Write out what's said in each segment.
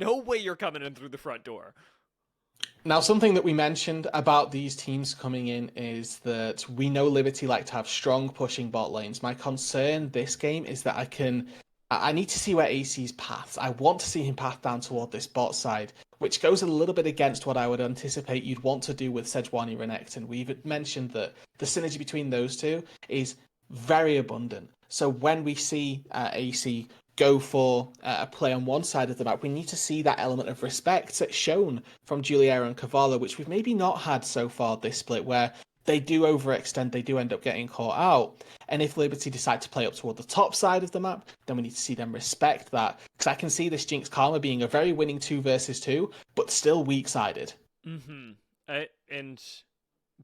No way you're coming in through the front door. Now, something that we mentioned about these teams coming in is that we know Liberty like to have strong pushing bot lanes. My concern this game is that I need to see where AC's paths. I want to see him path down toward this bot side, which goes a little bit against what I would anticipate you'd want to do with Sejuani Renekton. We've mentioned that the synergy between those two is very abundant. So when we see AC go for a play on one side of the map, we need to see that element of respect that's shown from Juliera and Cavallo, which we've maybe not had so far this split, where they do overextend, they do end up getting caught out. And if Liberty decide to play up toward the top side of the map, then we need to see them respect that. Because I can see this Jinx Karma being a very winning 2 versus 2, but still weak-sided. And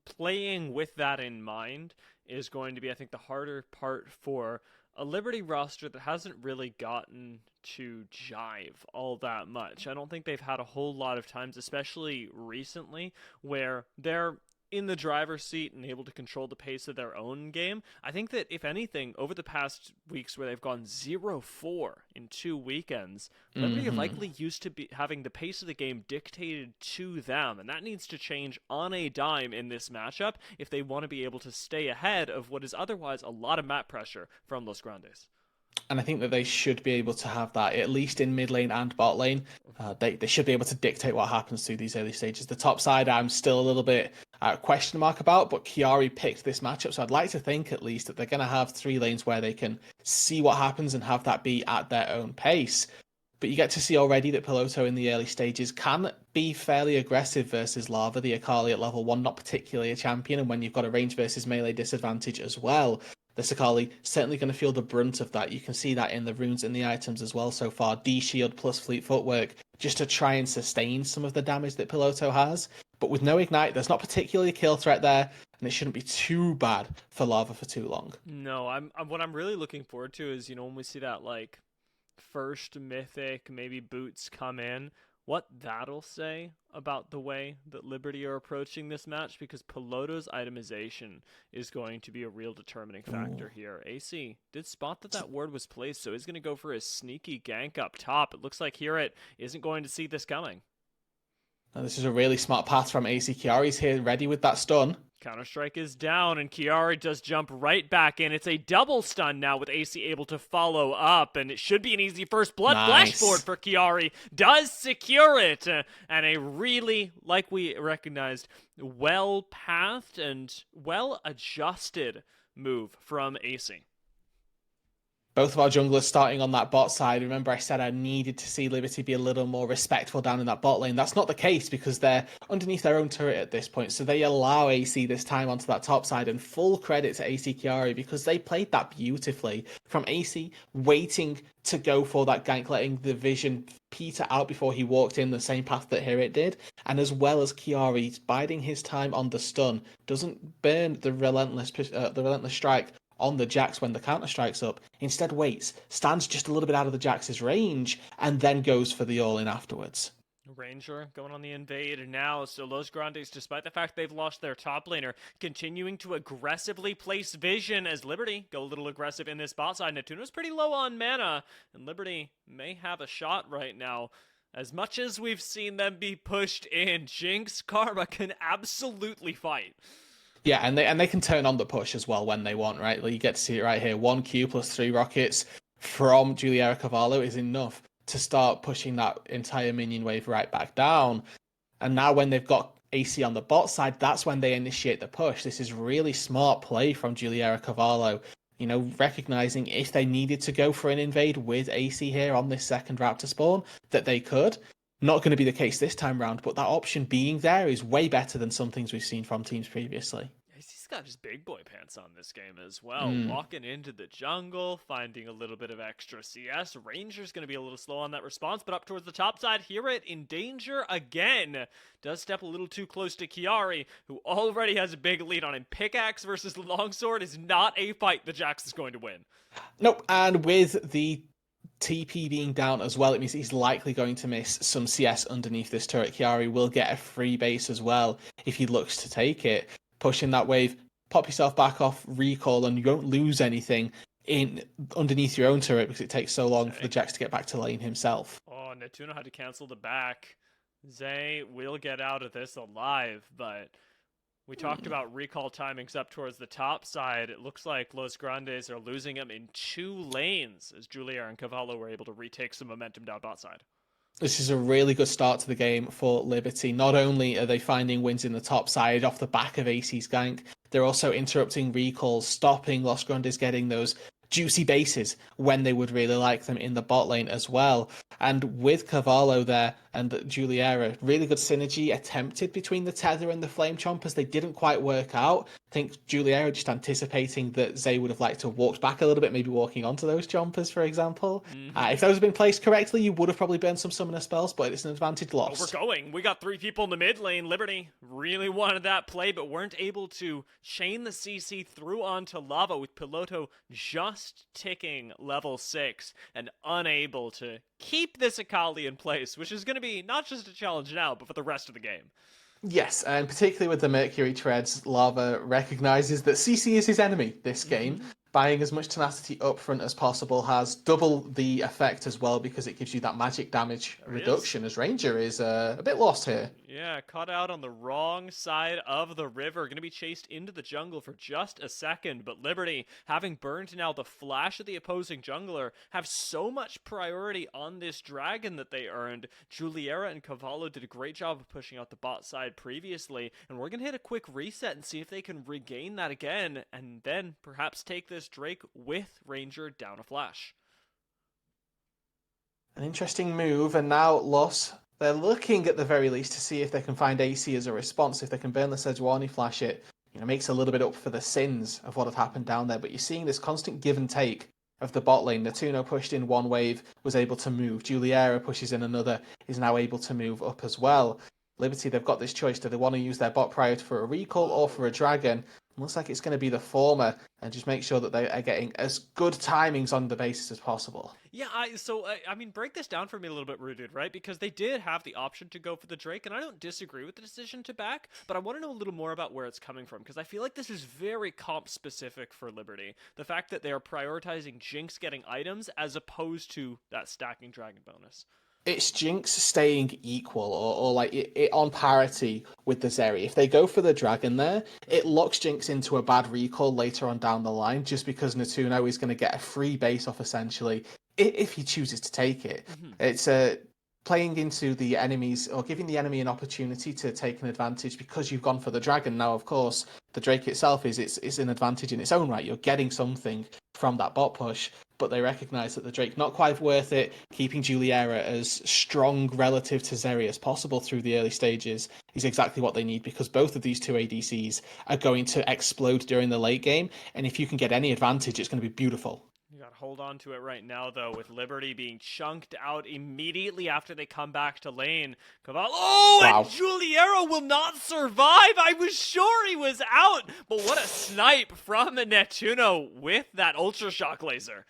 playing with that in mind is going to be, I think, the harder part for a Liberty roster that hasn't really gotten to jive all that much. I don't think they've had a whole lot of times, especially recently, where they're in the driver's seat and able to control the pace of their own game. I think that, if anything, over the past weeks where they've gone 0-4 in 2 weekends, Liberty are likely used to be having the pace of the game dictated to them, and that needs to change on a dime in this matchup if they want to be able to stay ahead of what is otherwise a lot of map pressure from Los Grandes. And I think that they should be able to have that, at least in mid lane and bot lane. They should be able to dictate what happens through these early stages. The top side, I'm still a little bit question mark about, but Chiari picked this matchup, so I'd like to think at least that they're going to have 3 lanes where they can see what happens and have that be at their own pace. But you get to see already that Piloto in the early stages can be fairly aggressive versus Lava, the Akali at level 1, not particularly a champion, and when you've got a range versus melee disadvantage as well, the Sakali certainly going to feel the brunt of that. You can see that in the runes and the items as well so far. D-Shield plus Fleet Footwork, just to try and sustain some of the damage that Piloto has. But with no Ignite, there's not particularly a kill threat there, and it shouldn't be too bad for Lava for too long. No, what I'm really looking forward to is, when we see that, like, first mythic, maybe boots come in, what that'll say about the way that Liberty are approaching this match, because Piloto's itemization is going to be a real determining factor here. AC did spot that ward was placed, so he's going to go for a sneaky gank up top. It looks like Herit isn't going to see this coming. Now, this is a really smart path from AC. Chiari's here ready with that stun. Counter-Strike is down, and Chiari does jump right back in. It's a double stun now with AC able to follow up, and it should be an easy first blood. Nice. Flashboard for Chiari does secure it, and a really, like we recognized, well-pathed and well-adjusted move from AC. Both of our junglers starting on that bot side. Remember, I said I needed to see Liberty be a little more respectful down in that bot lane. That's not the case because they're underneath their own turret at this point. So they allow AC this time onto that top side, and full credit to AC Chiari because they played that beautifully. From AC waiting to go for that gank, letting the vision peter out before he walked in the same path that Herit did, and as well as Chiari biding his time on the stun, doesn't burn the relentless strike on the Jax when the counter strikes up. Instead waits, stands just a little bit out of the Jax's range, and then goes for the all-in afterwards. Ranger going on the invade now, so Los Grandes, despite the fact they've lost their top laner, continuing to aggressively place vision as Liberty go a little aggressive in this bot side. Natuno's pretty low on mana, and Liberty may have a shot right now. As much as we've seen them be pushed in, Jinx Karma can absolutely fight. Yeah, and they can turn on the push as well when they want, right? Like you get to see it right here. 1 Q plus 3 rockets from Juliera Cavallo is enough to start pushing that entire minion wave right back down. And now when they've got AC on the bot side, that's when they initiate the push. This is really smart play from Juliera Cavallo. Recognizing if they needed to go for an invade with AC here on this second Raptor spawn, that they could. Not going to be the case this time round, but that option being there is way better than some things we've seen from teams previously. He's got his big boy pants on this game as well. Walking into the jungle, finding a little bit of extra CS. Ranger's going to be a little slow on that response, but up towards the top side, Herit in danger again. Does step a little too close to Chiari, who already has a big lead on him. Pickaxe versus Longsword is not a fight the Jax is going to win. Nope, and with the TP being down as well, it means he's likely going to miss some CS underneath this turret. Chiari will get a free base as well if he looks to take it. Pushing that wave, pop yourself back off, recall, and you won't lose anything in underneath your own turret because it takes so long for the Zay. Jax to get back to lane himself. Oh, Netuno had to cancel the back. Zay will get out of this alive, but we talked about recall timings up towards the top side. It looks like Los Grandes are losing him in 2 lanes as Julier and Cavallo were able to retake some momentum down bot side. This is a really good start to the game for Liberty. Not only are they finding wins in the top side off the back of AC's gank, they're also interrupting recalls, stopping Los Grandes getting those juicy bases when they would really like them in the bot lane as well. And with Cavallo there and Juliera, really good synergy attempted between the Tether and the Flame Chompers. They didn't quite work out. I think Juliera just anticipating that Zay would have liked to have walked back a little bit, maybe walking onto those Chompers, for example. If those had been placed correctly, you would have probably burned some summoner spells, but it's an advantage lost. Oh, we're going. We got 3 people in the mid lane. Liberty really wanted that play, but weren't able to chain the CC through onto Lava with Piloto just ticking level 6 and unable to keep this Akali in place, which is going to be not just a challenge now, but for the rest of the game. Yes, and particularly with the Mercury Treads, Lava recognizes that CC is his enemy this game. Buying as much tenacity up front as possible has double the effect as well because it gives you that magic damage reduction as Ranger is a bit lost here. Yeah, caught out on the wrong side of the river. Going to be chased into the jungle for just a second, but Liberty, having burned now the flash of the opposing jungler, have so much priority on this dragon that they earned. Juliera and Cavallo did a great job of pushing out the bot side previously, and we're going to hit a quick reset and see if they can regain that again, and then perhaps take this Drake with Ranger down a flash. An interesting move, and now Los, they're looking at the very least to see if they can find AC as a response. If they can burn the Sejuani flash, it makes a little bit up for the sins of what had happened down there. But you're seeing this constant give and take of the bot lane. Netuno pushed in one wave, was able to move. Juliera pushes in another, is now able to move up as well. Liberty, they've got this choice. Do they want to use their bot prior for a recall or for a dragon? Looks like it's going to be the former, and just make sure that they are getting as good timings on the bases as possible. Yeah, I mean, break this down for me a little bit, Rooted, right? Because they did have the option to go for the Drake, and I don't disagree with the decision to back, but I want to know a little more about where it's coming from, because I feel like this is very comp-specific for Liberty. The fact that they are prioritizing Jinx getting items as opposed to that stacking dragon bonus. It's Jinx staying equal or like it on parity with the Zeri. If they go for the dragon there, it locks Jinx into a bad recall later on down the line just because Netuno is going to get a free base off essentially if he chooses to take it. It's playing into the enemies or giving the enemy an opportunity to take an advantage because you've gone for the dragon. Now, of course, the Drake itself is an advantage in its own right. You're getting something from that bot push, but they recognise that the Drake not quite worth it. Keeping Juliera as strong relative to Zeri as possible through the early stages is exactly what they need because both of these two ADCs are going to explode during the late game, and if you can get any advantage, it's going to be beautiful. You gotta hold on to it right now, though, with Liberty being chunked out immediately after they come back to lane. Cavallo, Wow. And Juliera will not survive! I was sure he was out! But what a snipe from Netuno with that Ultra Shock laser.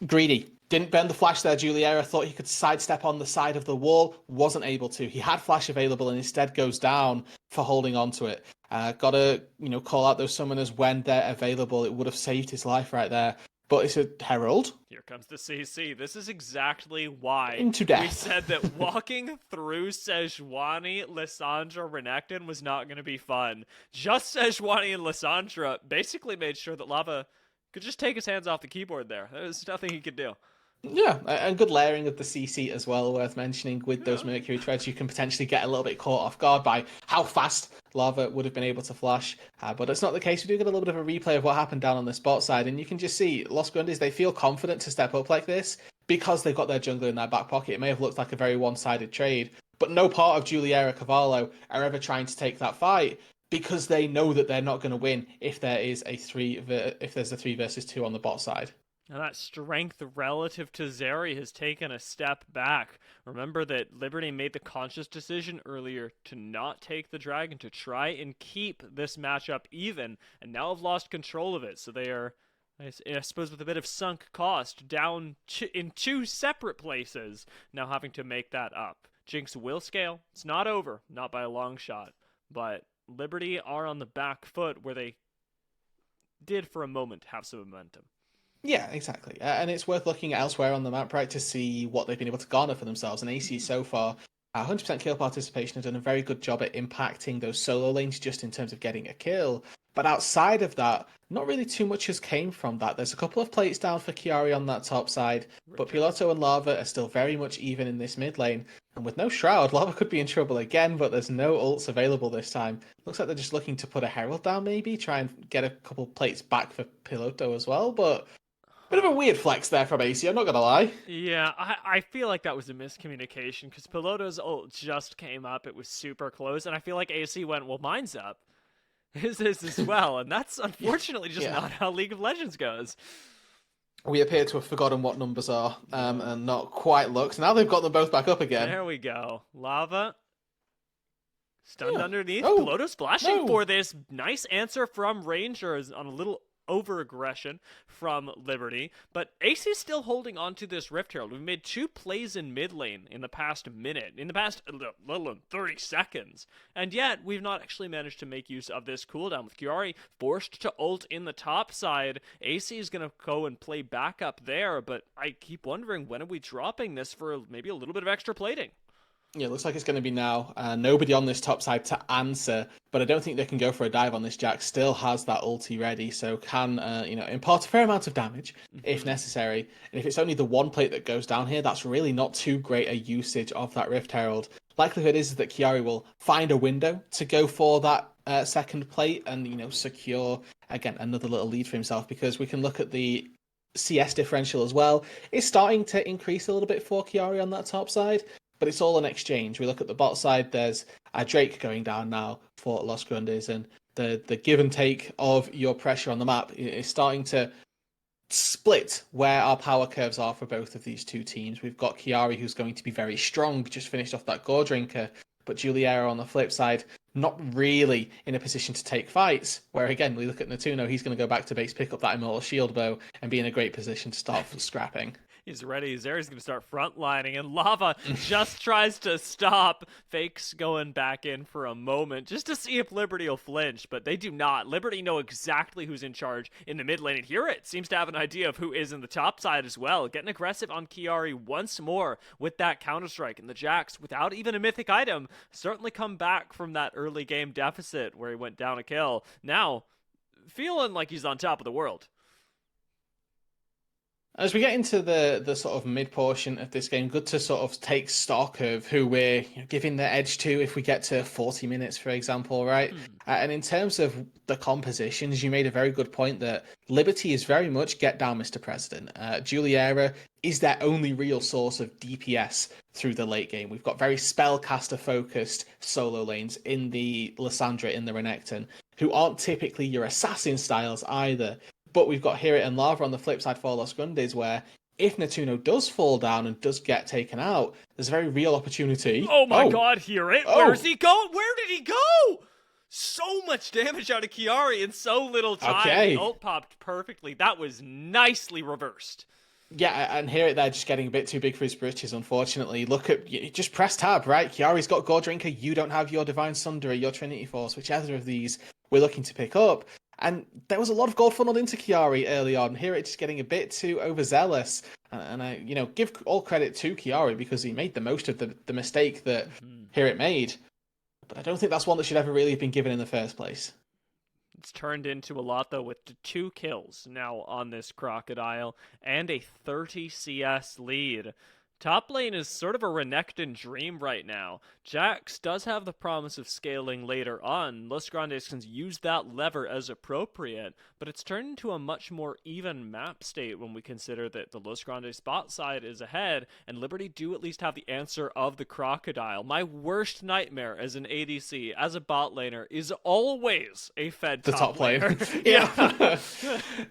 Greedy. Didn't burn the flash there, Juliera. Thought he could sidestep on the side of the wall. Wasn't able to. He had flash available and instead goes down for holding on to it. Gotta, call out those summoners when they're available. It would have saved his life right there. But it's a Herald. Here comes the CC. This is exactly why Into death. we said that walking through Sejuani, Lissandra, Renekton was not going to be fun. Just Sejuani and Lissandra basically made sure that Lava could just take his hands off the keyboard there. There's nothing he could do. Yeah, and good layering of the CC as well, worth mentioning. With those Mercury Treads, you can potentially get a little bit caught off guard by how fast Lava would have been able to flash. But that's not the case. We do get a little bit of a replay of what happened down on the spot side, and you can just see Los Grandes, they feel confident to step up like this because they've got their jungler in their back pocket. It may have looked like a very one-sided trade, but no part of Juliera Cavallo are ever trying to take that fight because they know that they're not going to win if there's a 3 versus 2 on the bot side. And that strength relative to Zeri has taken a step back. Remember that Liberty made the conscious decision earlier to not take the dragon, to try and keep this matchup even, and now have lost control of it. So they are, I suppose, with a bit of sunk cost, down in 2 separate places, now having to make that up. Jinx will scale. It's not over, not by a long shot. But Liberty are on the back foot where they did for a moment have some momentum. Yeah, exactly. And it's worth looking elsewhere on the map, right, to see what they've been able to garner for themselves. And AC so far, 100% kill participation, has done a very good job at impacting those solo lanes just in terms of getting a kill. But outside of that, not really too much has came from that. There's a couple of plates down for Chiari on that top side, but Richter. Piloto and Lava are still very much even in this mid lane. And with no Shroud, Lava could be in trouble again, but there's no ults available this time. Looks like they're just looking to put a Herald down, maybe, try and get a couple plates back for Piloto as well, but bit of a Huh. weird flex there from AC, I'm not gonna lie. Yeah, I feel like that was a miscommunication because Piloto's ult just came up. It was super close, and I feel like AC went, well, mine's up. His is as well, and that's unfortunately just Yeah. not how League of Legends goes. We appear to have forgotten what numbers are, Yep. and not quite looked. Now they've got them both back up again. There we go. Lava stunned Yeah. underneath. Oh, Piloto splashing no. for this nice answer from Rangers on a little over aggression from Liberty, but AC still holding on to this Rift Herald. We've made 2 plays in mid lane in the past minute, in the past little than 30 seconds, and yet we've not actually managed to make use of this cooldown with Chiari forced to ult in the top side. AC is going to go and play back up there, but I keep wondering, when are we dropping this for maybe a little bit of extra plating? Yeah, it looks like it's going to be now. Nobody on this top side to answer, but I don't think they can go for a dive on this. Jack still has that ulti ready, so can impart a fair amount of damage if Mm-hmm. necessary. And if it's only the one plate that goes down here, that's really not too great a usage of that Rift Herald. Likelihood is that Chiari will find a window to go for that second plate and secure again another little lead for himself, because we can look at the CS differential as well. It's starting to increase a little bit for Chiari on that top side, but it's all an exchange. We look at the bot side, there's a Drake going down now for Los Grandes, and the give and take of your pressure on the map is starting to split where our power curves are for both of these two teams. We've got Chiari, who's going to be very strong, just finished off that Gore Drinker, but Juliera on the flip side, not really in a position to take fights. Where again, we look at Natuno, he's going to go back to base, pick up that Immortal Shield Bow, and be in a great position to start scrapping. He's ready. Zeri's going to start frontlining, and Lava just tries to stop. Fake's going back in for a moment just to see if Liberty will flinch, but they do not. Liberty know exactly who's in charge in the mid lane, and here it seems to have an idea of who is in the top side as well. Getting aggressive on Chiari once more with that Counter-Strike, and the Jax, without even a mythic item, certainly come back from that early game deficit where he went down a kill. Now, feeling like he's on top of the world. As we get into the sort of mid portion of this game, good to sort of take stock of who we're giving the edge to if we get to 40 minutes, for example, right? And in terms of the compositions, you made a very good point that Liberty is very much get down, Mr. President. Juliera is their only real source of DPS through the late game. We've got very spellcaster focused solo lanes in the Lysandra, in the Renekton, who aren't typically your assassin styles either. But we've got Hero and Lava on the flip side for Los Grandes, where if Natuno does fall down and does get taken out, there's a very real opportunity. Oh my god, hear it. Oh. Where's he going? Where did he go? So much damage out of Chiari in so little time. Okay. The ult popped perfectly. That was nicely reversed. Yeah, and here they're just getting a bit too big for his britches, unfortunately. Look at, just press tab, right? Chiari's got Gore Drinker, you don't have your Divine Sunderer, your Trinity Force, whichever of these we're looking to pick up. And there was a lot of gold funneled into Chiari early on. Here it's just getting a bit too overzealous. And I, give all credit to Chiari because he made the most of the mistake that Here it made. But I don't think that's one that should ever really have been given in the first place. It's turned into a lot, though, with 2 kills now on this Crocodile and a 30 CS lead. Top lane is sort of a Renekton dream right now. Jax does have the promise of scaling later on. Los Grandes can use that lever as appropriate, but it's turned into a much more even map state when we consider that the Los Grandes spot side is ahead, and Liberty do at least have the answer of the Crocodile. My worst nightmare as an ADC, as a bot laner, is always a fed The top laner. laner. Yeah.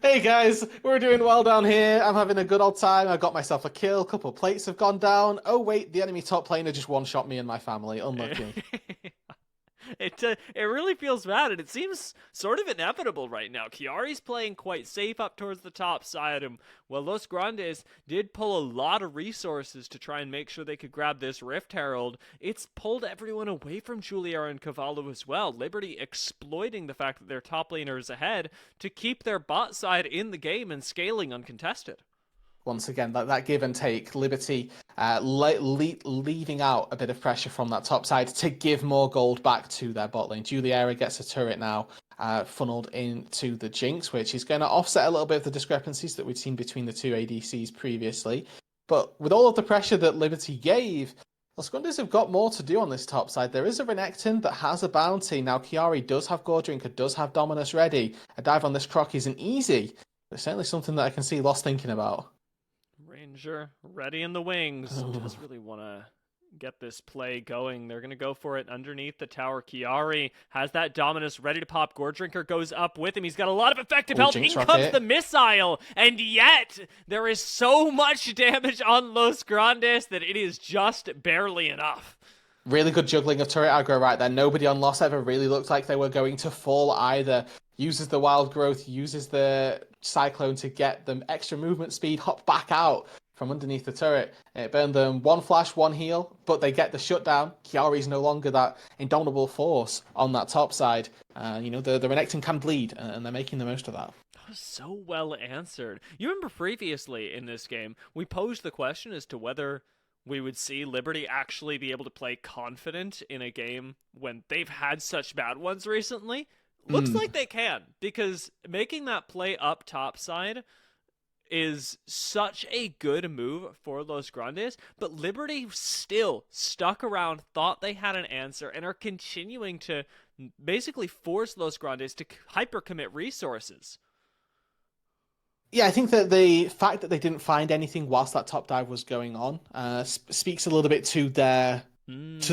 Hey guys, we're doing well down here. I'm having a good old time. I got myself a kill. A couple of plates have gone down. Oh wait, the enemy top laner just one-shot me and my family. Unlucky. it really feels bad, and it seems sort of inevitable right now. Chiari's playing quite safe up towards the top side, and well, Los Grandes did pull a lot of resources to try and make sure they could grab this Rift Herald. It's pulled everyone away from Julier and Cavallo as well. Liberty exploiting the fact that their top laner is ahead to keep their bot side in the game and scaling uncontested. Once again, that give and take, Liberty leaving out a bit of pressure from that top side to give more gold back to their bot lane. Juliera gets a turret now funneled into the Jinx, which is going to offset a little bit of the discrepancies that we've seen between the two ADCs previously. But with all of the pressure that Liberty gave, Los Grandes have got more to do on this top side. There is a Renekton that has a bounty. Now, Chiari does have Gordrinker, does have Dominus ready. A dive on this Croc isn't easy, but it's certainly something that I can see Lost thinking about. Ranger ready in the wings. Does really want to get this play going. They're going to go for it underneath the tower. Chiari has that Dominus ready to pop. Gordrinker goes up with him. He's got a lot of effective health. In comes the missile. And yet, there is so much damage on Los Grandes that it is just barely enough. Really good juggling of turret aggro right there. Nobody on Lost ever really looked like they were going to fall either. Uses the wild growth, uses the cyclone to get them extra movement speed, hop back out from underneath the turret. It burned them one flash, one heal, but they get the shutdown. Chiari's no longer that indomitable force on that top side. The Renekton can bleed, and they're making the most of that. That was so well answered. You remember previously in this game, we posed the question as to whether we would see Liberty actually be able to play confident in a game when they've had such bad ones recently. Looks like they can, because making that play up top side is such a good move for Los Grandes, but Liberty still stuck around, thought they had an answer, and are continuing to basically force Los Grandes to hyper-commit resources. Yeah, I think that the fact that they didn't find anything whilst that top dive was going on speaks a little bit to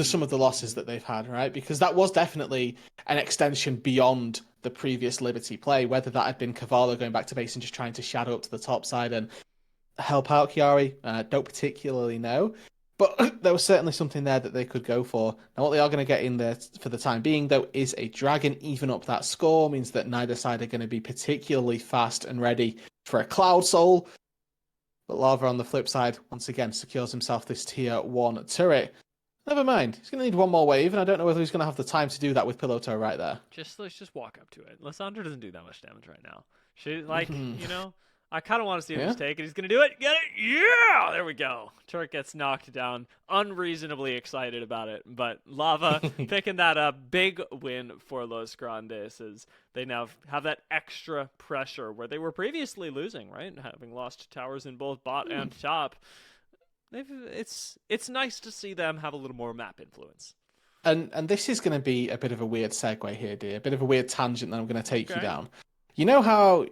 some of the losses that they've had, right? Because that was definitely an extension beyond the previous Liberty play, whether that had been Cavallo going back to base and just trying to shadow up to the top side and help out Chiari, don't particularly know. But there was certainly something there that they could go for. Now, what they are going to get in there for the time being, though, is a dragon. Even up that score means that neither side are going to be particularly fast and ready for a Cloud Soul. But Lava, on the flip side, once again, secures himself this tier 1 turret. Never mind. He's going to need one more wave, and I don't know whether he's going to have the time to do that with Pillow Toe right there. Let's just walk up to it. Lissandra doesn't do that much damage right now. I kind of want to see him just take it. He's going to do it. Get it? Yeah! There we go. Turret gets knocked down. Unreasonably excited about it. But Lava picking that up. Big win for Los Grandes as they now have that extra pressure where they were previously losing, right? Having lost towers in both bot and top. It's nice to see them have a little more map influence. And this is going to be a bit of a weird segue here, dear. A bit of a weird tangent that I'm going to take you down. Do you know how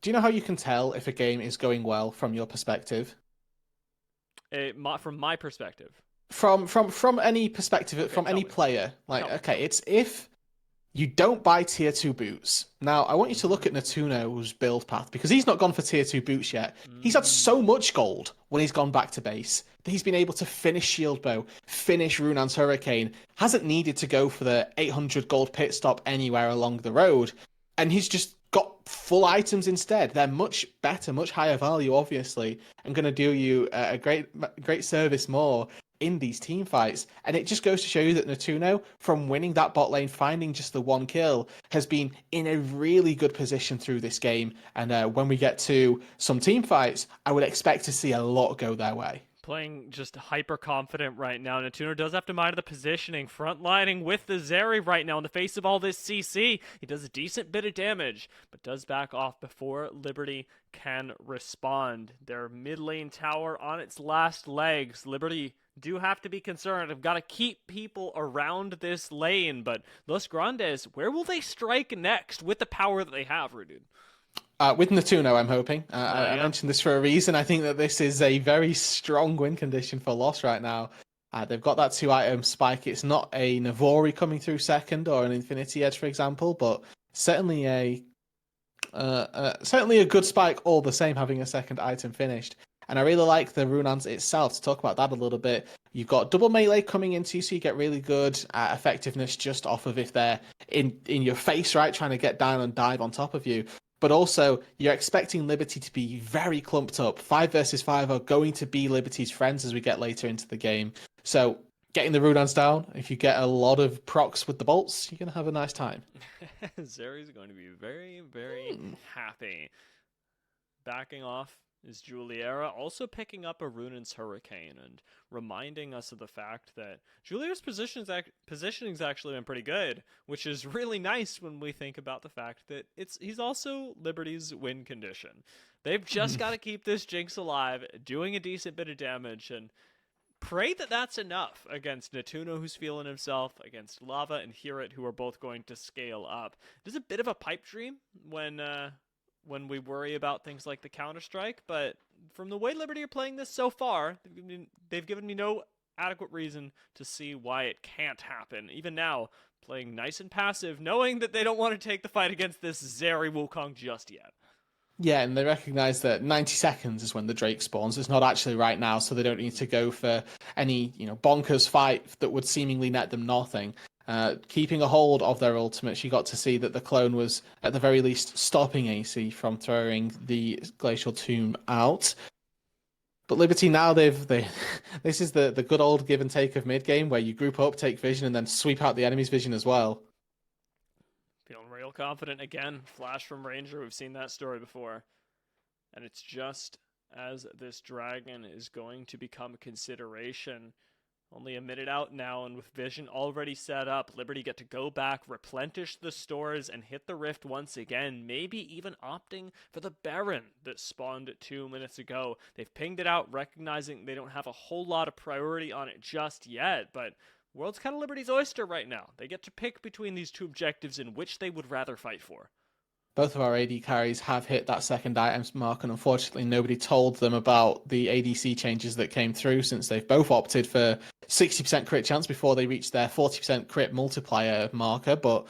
you can tell if a game is going well from your perspective? From my perspective. From any perspective, from any player. It's if you don't buy tier 2 boots. Now, I want you to look at Natuno's build path, because he's not gone for tier 2 boots yet. He's had so much gold when he's gone back to base that he's been able to finish Shield Bow, finish Runan's Hurricane, hasn't needed to go for the 800 gold pit stop anywhere along the road, and he's just got full items instead. They're much better, much higher value, obviously, and going to do you a great service more in these team fights. And it just goes to show you that Natuno, from winning that bot lane, finding just the one kill, has been in a really good position through this game. And when we get to some team fights, I would expect to see a lot go their way. Playing just hyper confident right now. Natuno does have to mind the positioning, frontlining with the Zeri right now in the face of all this CC. He does a decent bit of damage, but does back off before Liberty can respond. Their mid lane tower on its last legs. Liberty do have to be concerned. I've got to keep people around this lane, but Los Grandes, where will they strike next with the power that they have, Rudud? With Natuno, I'm hoping. I mentioned this for a reason. I think that this is a very strong win condition for Lost right now. They've got that 2-item spike. It's not a Navori coming through second or an Infinity Edge, for example, but certainly a good spike all the same, having a second item finished. And I really like the Runans itself. To talk about that a little bit, you've got double melee coming into you, so you get really good effectiveness just off of if they're in your face, right, trying to get down and dive on top of you. But also, you're expecting Liberty to be very clumped up. 5 versus 5 are going to be Liberty's friends as we get later into the game. So getting the Runans down, if you get a lot of procs with the bolts, you're going to have a nice time. Zeri's going to be very, very happy. Backing off is Juliera, also picking up a Runan's Hurricane and reminding us of the fact that Juliera's positioning's actually been pretty good, which is really nice when we think about the fact that he's also Liberty's win condition. They've just got to keep this Jinx alive, doing a decent bit of damage, and pray that that's enough against Natuno, who's feeling himself, against Lava and Hirit, who are both going to scale up. It is a bit of a pipe dream when we worry about things like the Counter-Strike, but from the way Liberty are playing this so far, they've given me no adequate reason to see why it can't happen. Even now, playing nice and passive, knowing that they don't want to take the fight against this Zeri Wukong just yet. Yeah, and they recognize that 90 seconds is when the Drake spawns. It's not actually right now, so they don't need to go for any, bonkers fight that would seemingly net them nothing. Keeping a hold of their ultimates, you got to see that the clone was, at the very least, stopping AC from throwing the Glacial Tomb out. But Liberty now, this is the good old give and take of mid-game, where you group up, take vision, and then sweep out the enemy's vision as well. Feeling real confident again. Flash from Ranger, we've seen that story before. And it's just as this dragon is going to become a consideration. Only a minute out now, and with vision already set up, Liberty get to go back, replenish the stores, and hit the rift once again, maybe even opting for the Baron that spawned 2 minutes ago. They've pinged it out, recognizing they don't have a whole lot of priority on it just yet, but World's kind of Liberty's oyster right now. They get to pick between these two objectives in which they would rather fight for. Both of our AD carries have hit that second items mark, and unfortunately nobody told them about the ADC changes that came through, since they've both opted for 60% crit chance before they reach their 40% crit multiplier marker. But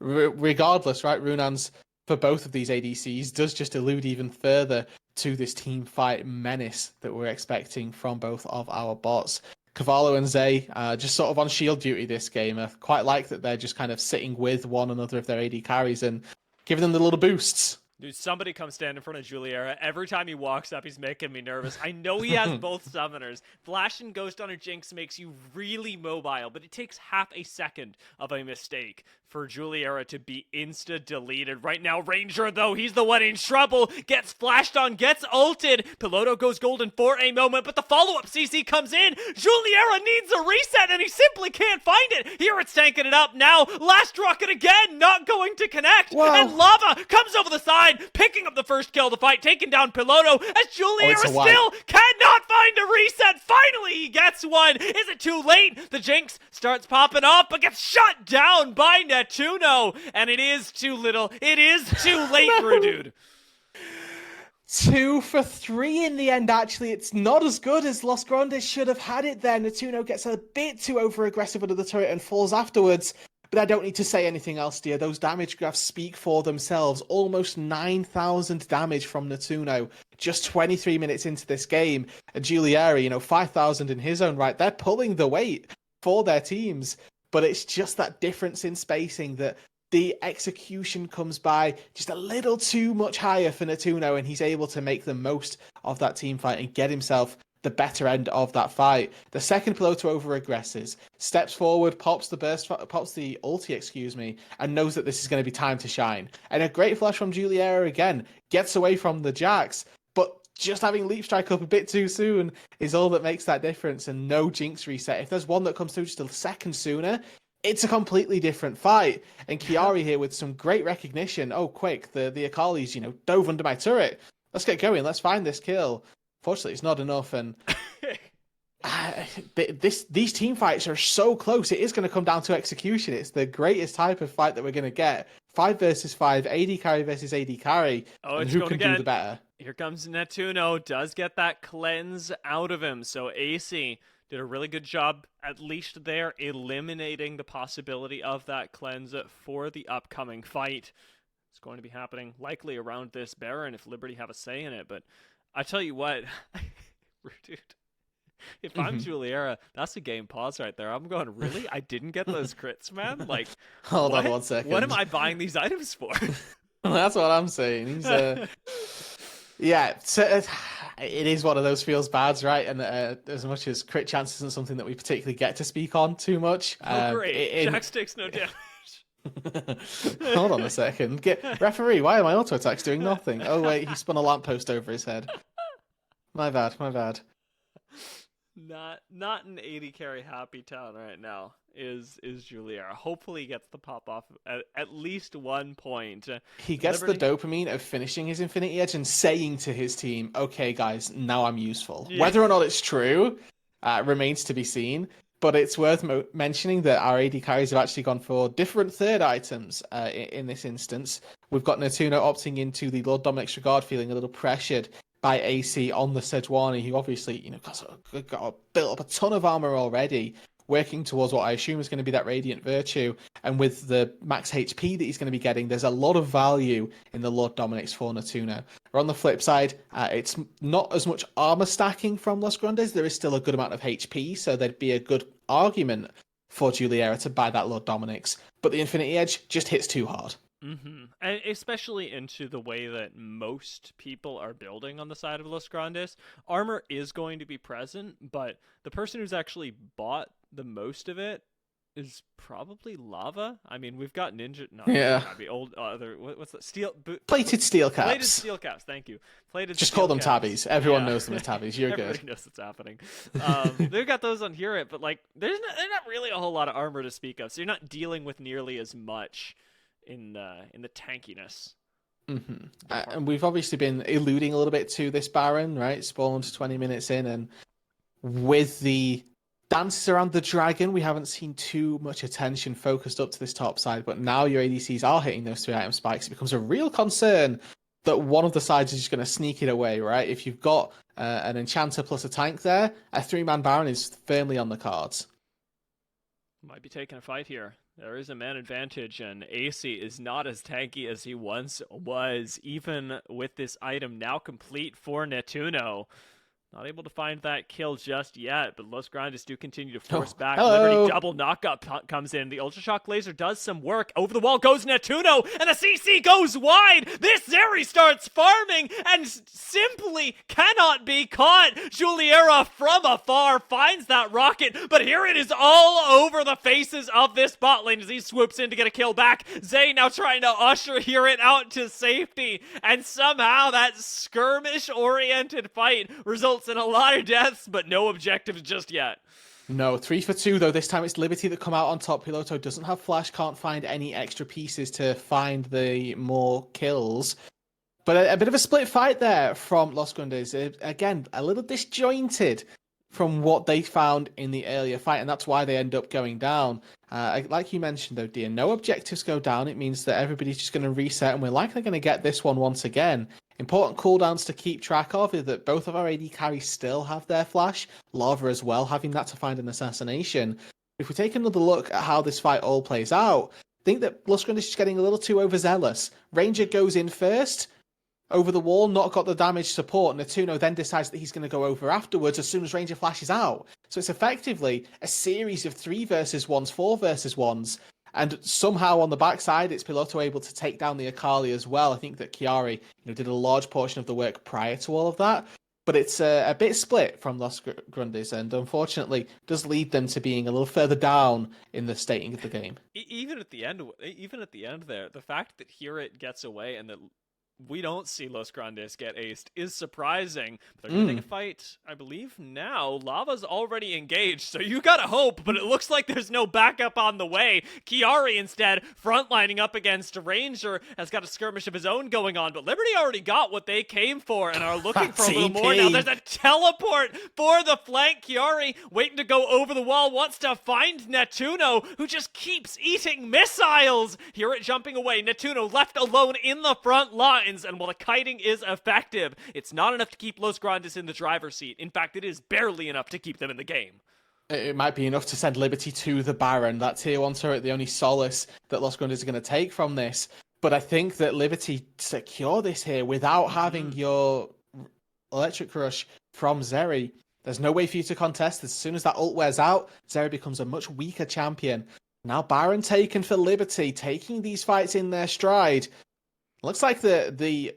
regardless, right, Runans for both of these ADCs does just allude even further to this team fight menace that we're expecting from both of our bots. Cavallo and Zay just sort of on shield duty this game. I quite like that they're just kind of sitting with one another of their AD carries and giving them the little boosts. Dude, somebody come stand in front of Juliera. Every time he walks up, he's making me nervous. I know he has both summoners. Flash and Ghost on a Jinx makes you really mobile, but it takes half a second of a mistake for Juliera to be insta-deleted. Right now, Ranger, though, he's the one in trouble. Gets flashed on, gets ulted. Piloto goes golden for a moment, but the follow-up CC comes in. Juliera needs a reset, and he simply can't find it. Here it's tanking it up now. Last rocket again, not going to connect. Whoa. And Lava comes over the side, picking up the first kill of the fight, taking down Piloto, as Juliera still cannot find a reset. Finally, he gets one. Is it too late? The Jinx starts popping off, but gets shut down by Natuno, and it is too little. It is too late, no. Dude. 2 for 3 in the end, actually. It's not as good as Los Grandes should have had it there. Natuno gets a bit too over-aggressive under the turret and falls afterwards. But I don't need to say anything else, dear. Those damage graphs speak for themselves. Almost 9,000 damage from Natuno just 23 minutes into this game. And Juliera, 5,000 in his own right. They're pulling the weight for their teams. But it's just that difference in spacing that the execution comes by just a little too much higher for Natuno, and he's able to make the most of that team fight and get himself the better end of that fight. The second Piloto over-aggresses, steps forward, pops the ulti, and knows that this is going to be time to shine. And a great flash from Juliera again, gets away from the Jax, but just having Leap Strike up a bit too soon is all that makes that difference, and no Jinx reset. If there's one that comes through just a second sooner, it's a completely different fight. And Chiari here with some great recognition. Oh, quick, the Akali's, dove under my turret. Let's get going, let's find this kill. Fortunately, it's not enough, and these team fights are so close. It is going to come down to execution. It's the greatest type of fight that we're going to get. 5 versus 5, AD carry versus AD carry. Oh, and who can do the better? Here comes Natuno. Does get that cleanse out of him. So AC did a really good job, at least there, eliminating the possibility of that cleanse for the upcoming fight. It's going to be happening likely around this Baron if Liberty have a say in it, but I tell you what, dude. If I'm Juliera, that's a game pause right there. I'm going, really? I didn't get those crits, man? Like, Hold on what? 1 second. What am I buying these items for? That's what I'm saying. Yeah, so it is one of those feels bads, right? And as much as crit chance isn't something that we particularly get to speak on too much. Oh, great. Jax takes no damage. Hold on a second. Referee, why are my auto attacks doing nothing? Oh, wait, he spun a lamppost over his head. My bad, my bad. Not an 80 carry happy town right now is Juliera. Hopefully he gets the pop off at least 1 point. He gets the dopamine of finishing his Infinity Edge and saying to his team, okay guys, now I'm useful. Yeah. Whether or not it's true remains to be seen, but it's worth mentioning that our AD carries have actually gone for different third items in this instance. We've got Natuno opting into the Lord Dominic's Regard, feeling a little pressured by AC on the Sejuani, who obviously, got built up a ton of armor already, working towards what I assume is going to be that Radiant Virtue. And with the max HP that he's going to be getting, there's a lot of value in the Lord Dominic's for Natuno. Or on the flip side, it's not as much armor stacking from Los Grandes. There is still a good amount of HP, so there'd be a good argument for Juliera to buy that Lord Dominic's. But the Infinity Edge just hits too hard. Mm-hmm. And especially into the way that most people are building on the side of Los Grandes. Armor is going to be present, but the person who's actually bought the most of it is probably Lava. I mean, we've got Ninja. No, yeah. Old other. What's that? Plated steel caps. Plated steel caps. Thank you. Just call them tabbies. Everyone knows them as tabbies. You're Everybody good. knows what's happening. They've got those on here, but like, there's not really a whole lot of armor to speak of, so you're not dealing with nearly as much in the tankiness. Mm-hmm. And we've obviously been alluding a little bit to this Baron, right? Spawned 20 minutes in, and with the dances around the dragon, we haven't seen too much attention focused up to this top side, but now your ADCs are hitting those 3-item spikes. It becomes a real concern that one of the sides is just going to sneak it away, right? If you've got an enchanter plus a tank there, a 3-man Baron is firmly on the cards. Might be taking a fight here. There is a man advantage, and AC is not as tanky as he once was, even with this item now complete for Netuno. Not able to find that kill just yet, but Los Grandes do continue to force back. Hello. Liberty double knockup comes in. The Ultra Shock Laser does some work. Over the wall goes Netuno, and the CC goes wide. This Zeri starts farming and simply cannot be caught. Juliera from afar finds that rocket, but here it is all over the faces of this bot lane as he swoops in to get a kill back. Zay now trying to usher here it out to safety, and somehow that skirmish-oriented fight results in a lot of deaths, but no objectives just yet. No, 3 for 2 though. This time it's Liberty that come out on top. Piloto doesn't have flash, can't find any extra pieces to find the more kills. But a bit of a split fight there from Los Grandes. Again, a little disjointed from what they found in the earlier fight, and that's why they end up going down. Like you mentioned though, dear, no objectives go down. It means that everybody's just going to reset, and we're likely going to get this one once again. Important cooldowns to keep track of is that both of our AD carries still have their flash, Lava as well, having that to find an assassination. If we take another look at how this fight all plays out, I think that Los Grandes is just getting a little too overzealous. Ranger goes in first, over the wall, not got the damage support. Netuno then decides that he's going to go over afterwards as soon as Ranger flashes out. So it's effectively a series of 3 versus 1s, 4 versus 1s. And somehow on the backside, it's Piloto able to take down the Akali as well. I think that Chiari did a large portion of the work prior to all of that. But it's a bit split from Los Grandes, and unfortunately does lead them to being a little further down in the stating of the game. Even at the end there, the fact that here it gets away and that we don't see Los Grandes get aced is surprising. But they're going to take a fight, I believe, now. Lava's already engaged, so you gotta hope, but it looks like there's no backup on the way. Chiari, instead, frontlining up against Ranger, has got a skirmish of his own going on, but Liberty already got what they came for and are looking for a little more now. There's a teleport for the flank. Chiari, waiting to go over the wall, wants to find Netuno, who just keeps eating missiles. Here it jumping away. Netuno left alone in the front line. And while the kiting is effective, it's not enough to keep Los Grandes in the driver's seat. In fact, it is barely enough to keep them in the game. It might be enough to send Liberty to the Baron. That tier 1 turret, the only solace that Los Grandes are going to take from this. But I think that Liberty secure this here without having your Electric Rush from Zeri. There's no way for you to contest. As soon as that ult wears out, Zeri becomes a much weaker champion. Now Baron taken for Liberty, taking these fights in their stride. Looks like the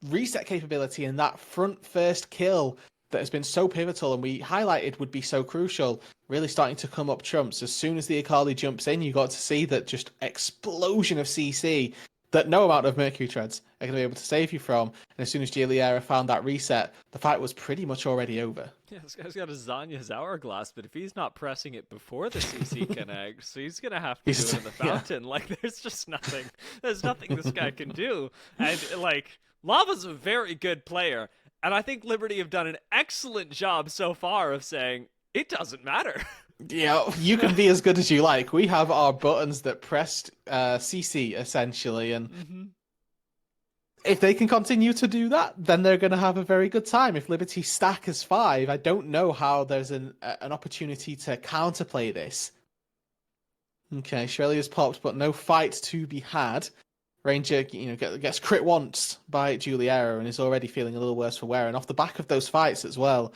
reset capability and that front first kill that has been so pivotal and we highlighted would be so crucial, really starting to come up trumps. As soon as the Akali jumps in, you got to see that just explosion of CC that no amount of Mercury Treads are going to be able to save you from. And as soon as Giuliera found that reset, the fight was pretty much already over. Yeah, this guy's got a Zanya's hourglass, but if he's not pressing it before the CC connects, so he's gonna have to do it in the fountain. Yeah. Like, there's just nothing. There's nothing this guy can do. And like, Lava's a very good player, and I think Liberty have done an excellent job so far of saying it doesn't matter. Yeah, you can be as good as you like. We have our buttons that pressed CC essentially, and if they can continue to do that, then they're going to have a very good time. If Liberty stack as 5, I don't know how there's an opportunity to counterplay this. Okay, Shrelia's popped, but no fight to be had. Ranger, gets crit once by Giuliera and is already feeling a little worse for wear. And off the back of those fights as well,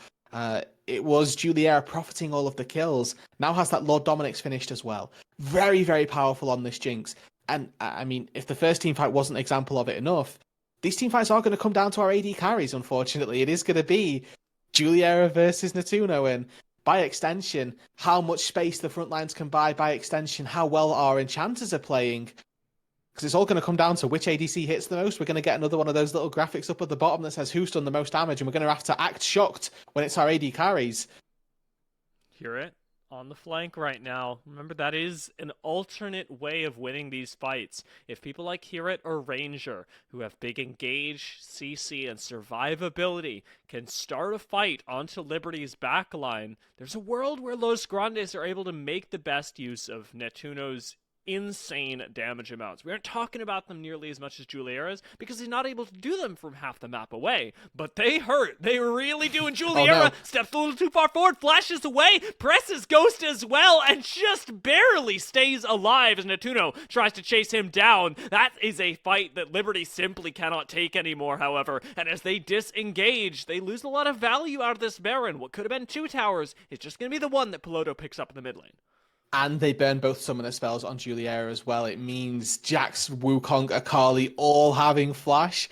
it was Giuliera profiting all of the kills. Now has that Lord Dominic's finished as well. Very, very powerful on this Jinx. And I mean, if the first team fight wasn't an example of it enough, these team fights are going to come down to our AD carries, unfortunately. It is going to be Giuliera versus Natuno, and by extension, how much space the front lines can buy, by extension, how well our enchanters are playing. Because it's all going to come down to which ADC hits the most. We're going to get another one of those little graphics up at the bottom that says who's done the most damage, and we're going to have to act shocked when it's our AD carries. Hear it? On the flank right now. Remember, that is an alternate way of winning these fights. If people like Herit or Ranger, who have big engage, CC, and survivability, can start a fight onto Liberty's backline, there's a world where Los Grandes are able to make the best use of Netuno's insane damage amounts. We aren't talking about them nearly as much as Giuliera's because he's not able to do them from half the map away, but they hurt. They really do. And Giuliera steps a little too far forward, flashes away, presses Ghost as well, and just barely stays alive as Netuno tries to chase him down. That is a fight that Liberty simply cannot take anymore, however, and as they disengage, they lose a lot of value out of this Baron. What could have been 2 towers is just going to be the one that Piloto picks up in the mid lane. And they burn both summoner spells on Giuliera as well. It means Jax, Wukong, Akali all having flash.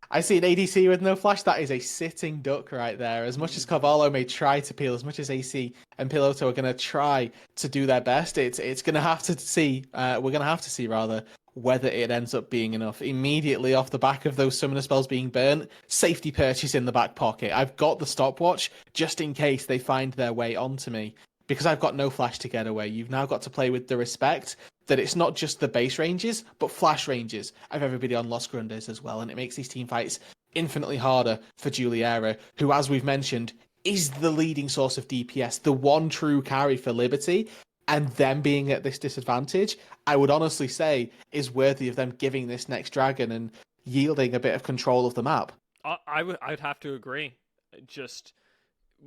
I see an ADC with no flash. That is a sitting duck right there. As much as Cavallo may try to peel, as much as AC and Piloto are going to try to do their best, it's going to have to see, we're going to have to see rather, whether it ends up being enough. Immediately off the back of those summoner spells being burnt, safety purchase in the back pocket. I've got the stopwatch just in case they find their way onto me. Because I've got no flash to get away, you've now got to play with the respect that it's not just the base ranges, but flash ranges of everybody on Los Grandes as well. And it makes these team fights infinitely harder for Giuliera, who, as we've mentioned, is the leading source of DPS, the one true carry for Liberty. And them being at this disadvantage, I would honestly say, is worthy of them giving this next dragon and yielding a bit of control of the map. I'd have to agree.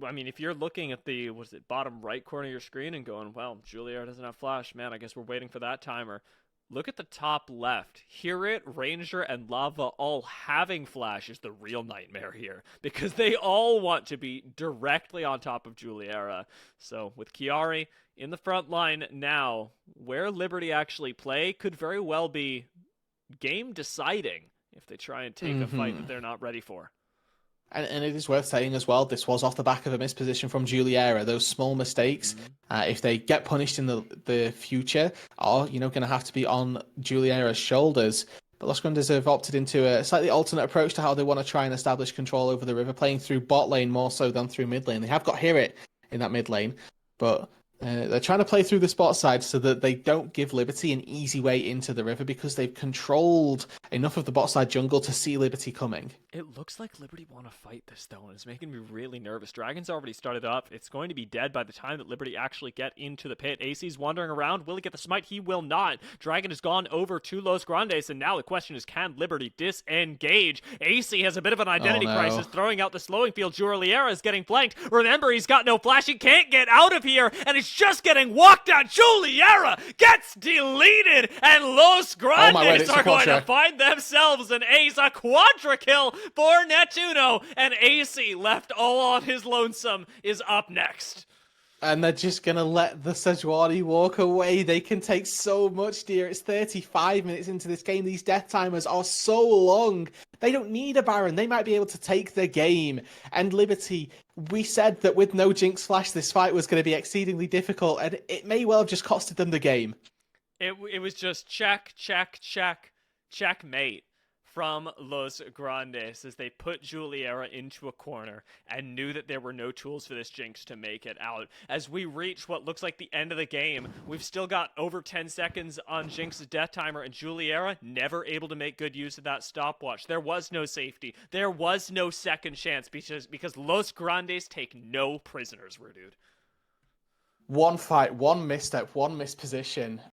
I mean, if you're looking at the, bottom right corner of your screen and going, well, Giuliera doesn't have flash, man, I guess we're waiting for that timer. Look at the top left. Herit, Ranger, and Lava all having flash is the real nightmare here, because they all want to be directly on top of Giuliera. So with Chiari in the front line now, where Liberty actually play could very well be game deciding if they try and take a fight that they're not ready for. And it is worth saying as well, this was off the back of a misposition from Giuliera. Those small mistakes, if they get punished in the future, are going to have to be on Giuliera's shoulders. But Los Grandes have opted into a slightly alternate approach to how they want to try and establish control over the river, playing through bot lane more so than through mid lane. They have got Herit in that mid lane, but they're trying to play through the spot side so that they don't give Liberty an easy way into the river, because they've controlled enough of the bot side jungle to see Liberty coming. It looks like Liberty want to fight this, though, and it's making me really nervous. Dragon's already started up. It's going to be dead by the time that Liberty actually get into the pit. AC's wandering around. Will he get the smite? He will not. Dragon has gone over to Los Grandes, and now the question is, can Liberty disengage? AC has a bit of an identity crisis, throwing out the slowing field. Giuliera is getting flanked. Remember, he's got no flash. He can't get out of here, and it's just getting walked down. Juliera gets deleted, and Los Grandes are going to find themselves an ace. A quadra kill for Netuno, and AC, left all on his lonesome, is up next. And they're just going to let the Sejuani walk away. They can take so much, dear. It's 35 minutes into this game. These death timers are so long. They don't need a Baron. They might be able to take the game. And Liberty, we said that with no Jinx Flash, this fight was going to be exceedingly difficult. And it may well have just costed them the game. It was just checkmate from Los Grandes as they put Juliera into a corner and knew that there were no tools for this Jinx to make it out. As we reach what looks like the end of the game, we've still got over 10 seconds on Jinx's death timer, and Juliera never able to make good use of that stopwatch. There was no safety. There was no second chance because Los Grandes take no prisoners, dude. One fight, one misstep, one misposition,